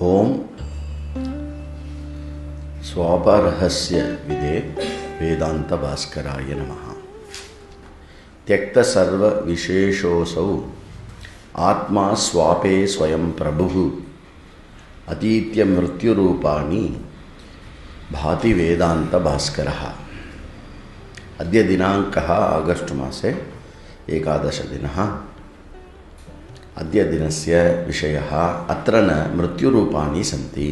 ओम स्वापरहस्य विदे वेदांत भास्कराय नमः। त्यक्त सर्व विशेषोऽसौ आत्मा स्वापे स्वयं प्रभुः अतीत्य मृत्युरूपाणि भाति वेदांत भास्करः। अद्य दिनाङ्कः आगस्ट् मासे 11 दिनः। अद्य दिनस्य विषयः अत्र न मृत्युरूपाणि सन्ति।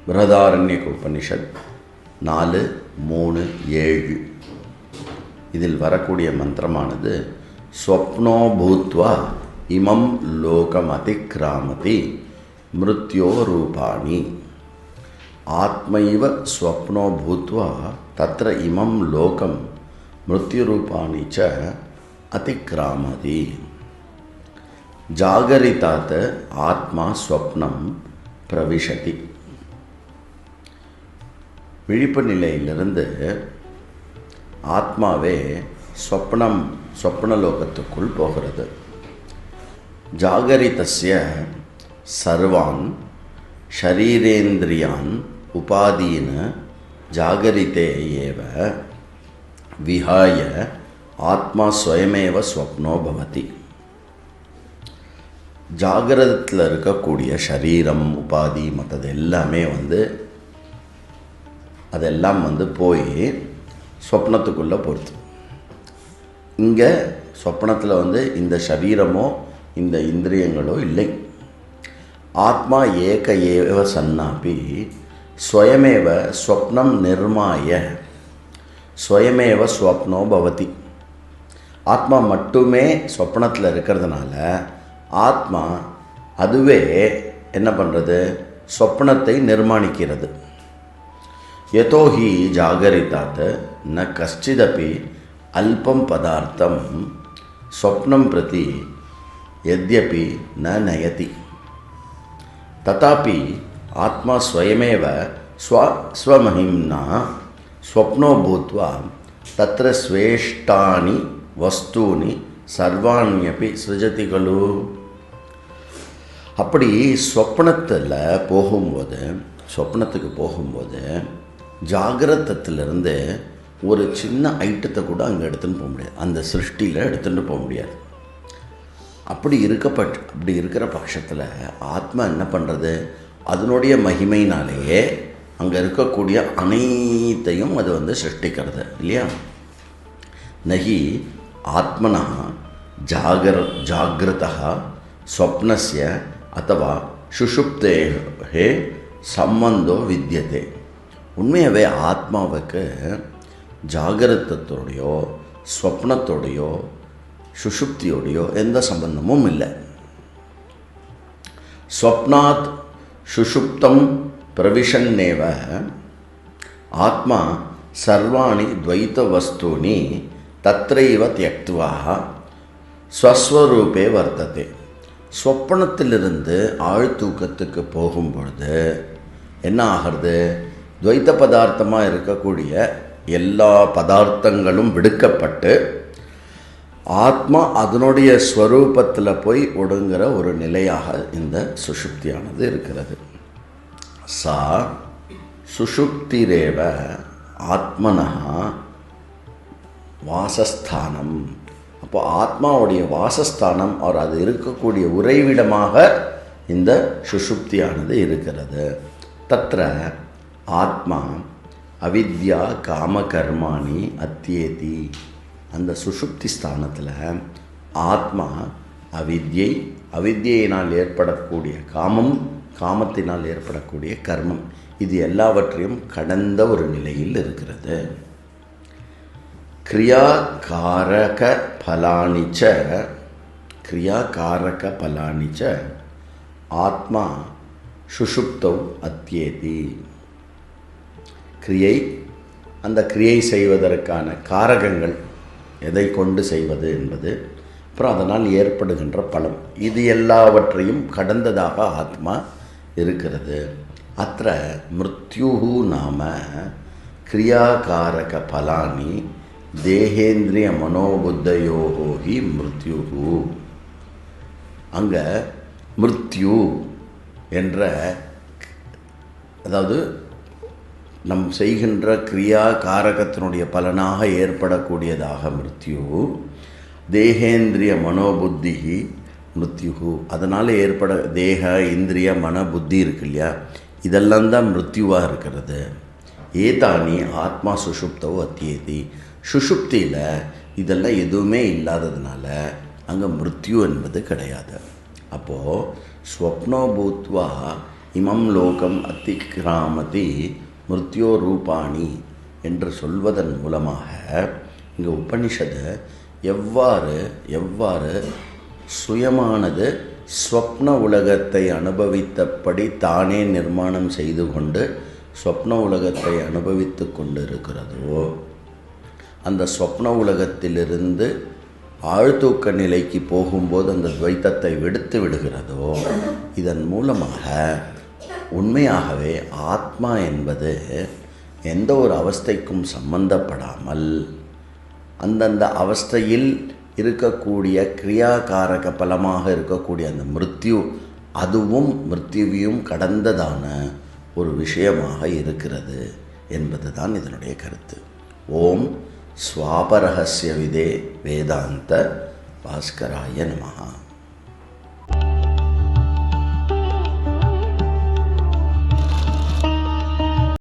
बृहदारण्यक उपनिषत् 4:3-7 இதில் வரக்கூடிய மந்திரமானது ஸ்வப்னோ பூத்வா இமம் லோகம் அதிக்ராமதி மிருத்யோ ரூபாணி. ஆத்மைவ ஸ்வப்னோ பூத்வா தத்ர இமம் லோகம் மிருத்யுரூபாணி ச அதிக்ராமதி. ஜாகரிதாத் ஆத்மா ஸ்வப்னம் பிரவிஷதி. விழிப்பு நிலையிலிருந்து ஆத்மாவே ஸ்வப்னலோகத்துக்குள் போகிறது. ஜாகரிதஸ்ய சர்வான் ஷரீரேந்திரியான் உபாதீன ஜாகரிதே ஏவ விஹாய ஆத்மா ஸ்வயமேவ ஸ்வப்னோ பவதி. ஜாகிரதத்தில் இருக்கக்கூடிய ஷரீரம் உபாதி மற்றது எல்லாமே அதெல்லாம் போய் சொப்னத்துக்குள்ளே போகிறது. இங்கே சொப்னத்தில் இந்த சரீரமோ இந்த இந்திரியங்களோ இல்லை. ஆத்மா ஏக ஏவ சன்னாபி ஸ்வயமேவ ஸ்வப்னம் நிர்மாய ஸ்வயமேவ ஸ்வப்னோ பவதி. ஆத்மா மட்டுமே சொப்னத்தில் இருக்கிறதுனால ஆத்மா அதுவே என்ன பண்ணுறது, சொப்னத்தை நிர்மாணிக்கிறது. யதோஹி ஜாகரிதாத் ந கஷ்டிதபி அல்பம் பதார்த்தம் ஸ்வப்னம் பிரதி யத்யபி ந நயதி ததாபி ஆத்மா ஸ்வயமேவ ஸ்வமஹிம்னா ஸ்வப்னோ பூத்வா தத்ர ஸ்வேஷ்டானி வஸ்தூனி சர்வாண்யபி சிருஜதி கலு. அப்படி சொப்னத்துக்கு போகும்போது ஜாகிரதத்திலிருந்து ஒரு சின்ன ஐட்டத்தை கூட அங்கே எடுத்துன்னு போக முடியாது, அந்த சிருஷ்டியில் எடுத்துகிட்டு போக முடியாது. அப்படி இருக்கிற பட்சத்தில் ஆத்மா என்ன பண்ணுறது, அதனுடைய மகிமையினாலேயே அங்கே இருக்கக்கூடிய அனைத்தையும் அது சிருஷ்டிக்கிறது இல்லையா. நகி ஆத்மனா ஜாகிரதः ஸ்வப்னஸ்ய அத்தவா சுஷுப்தேஹே சம்பந்தோ வித்யதே. உண்மையாகவே ஆத்மாவுக்கு ஜாகிரதத்தோடையோ ஸ்வப்னத்தோடையோ சுஷுப்தியோடையோ எந்த சம்பந்தமும் இல்லை. ஸ்வப்னாத் சுஷுப்தம் பிரவிஷன்னேவ ஆத்மா சர்வாணி துவைத வஸ்தூனி தத்ரைவ தியக்த்வா ஸ்வஸ்வரூபே வர்த்ததே. சொப்பனத்திலிருந்து ஆழ்தூக்கத்துக்கு போகும்பொழுது என்ன ஆகிறது, துவைத்த பதார்த்தமாக இருக்கக்கூடிய எல்லா பதார்த்தங்களும் விடுக்கப்பட்டு ஆத்மா அதனுடைய ஸ்வரூபத்தில் போய் ஒடுங்கிற ஒரு நிலையாக இந்த சுஷுப்தியானது இருக்கிறது. சா சுஷுப்திரேவ ஆத்மனா வாசஸ்தானம். அப்போ ஆத்மாவுடைய வாசஸ்தானம் அவர் அது இருக்கக்கூடிய உறைவிடமாக இந்த சுஷுப்தியானது இருக்கிறது. தத்ர ஆத்மா அவித்யா காமகர்மாணி அத்தியேதி. அந்த சுஷுப்தி ஸ்தானத்தில் ஆத்மா அவித்யினால் ஏற்படக்கூடிய காமத்தினால் ஏற்படக்கூடிய கர்மம், இது எல்லாவற்றையும் கடந்த ஒரு நிலையில் இருக்கிறது. கிரியாகாரக பலானி ச ஆத்மா சுஷுப்தௌ அத்தியேதி. அந்த கிரியை செய்வதற்கான காரகங்கள் எதை கொண்டு செய்வது என்பது, அப்புறம் அதனால் ஏற்படுகின்ற பலம், இது எல்லாவற்றையும் கடந்ததாக ஆத்மா இருக்கிறது. அത്ര மிருத்யுஹு நாம கிரியாகாரக பலானி தேகேந்திரிய மனோபுத்தயோகோ ஹி மிருத்யுஹு. அங்கே மிருத்யு என்ற, அதாவது நம் செய்கின்ற கிரியா காரகத்தினுடைய பலனாக ஏற்படக்கூடியதாக மிருத்யு. தேகேந்திரிய மனோபுத்தி மிருத்யு, அதனால் ஏற்பட தேக இந்திரிய மன புத்தி இருக்கு இல்லையா, இதெல்லாம் தான் மிருத்யுவாக இருக்கிறது. ஏதானி ஆத்மா சுஷுப்தவோ அத்தியேதி, சுஷுப்தியில் இதெல்லாம் எதுவுமே இல்லாததுனால அங்கே மிருத்யு என்பது கிடையாது. அப்போது ஸ்வப்னோ பூத்வா இமம் லோகம் அத்திக்ராமதி மிருத்யோ ரூபாணி என்று சொல்வதன் மூலமாக இங்கே உபனிஷது எவ்வாறு சுயமானது ஸ்வப்ன உலகத்தை அனுபவித்தபடி தானே நிர்மாணம் செய்து கொண்டு ஸ்வப்ன உலகத்தை அனுபவித்து கொண்டு இருக்கிறதோ, அந்த ஸ்வப்ன உலகத்திலிருந்து ஆழ்தூக்க நிலைக்கு போகும்போது அந்த துவைத்தத்தை விடுத்து விடுகிறதோ, இதன் மூலமாக உண்மையாகவே ஆத்மா என்பது எந்த ஒரு அவஸ்தைக்கும் சம்பந்தப்படாமல் அந்தந்த அவஸ்தையில் இருக்கக்கூடிய கிரியாகாரக பலமாக இருக்கக்கூடிய அந்த மிருத்யு, அதுவும் மிருத்யுவையும் கடந்ததான ஒரு விஷயமாக இருக்கிறது என்பது தான் இதனுடைய கருத்து. ஓம் ஸ்வாபரஹஸ்ய விதே வேதாந்த பாஸ்கராய நமஹ.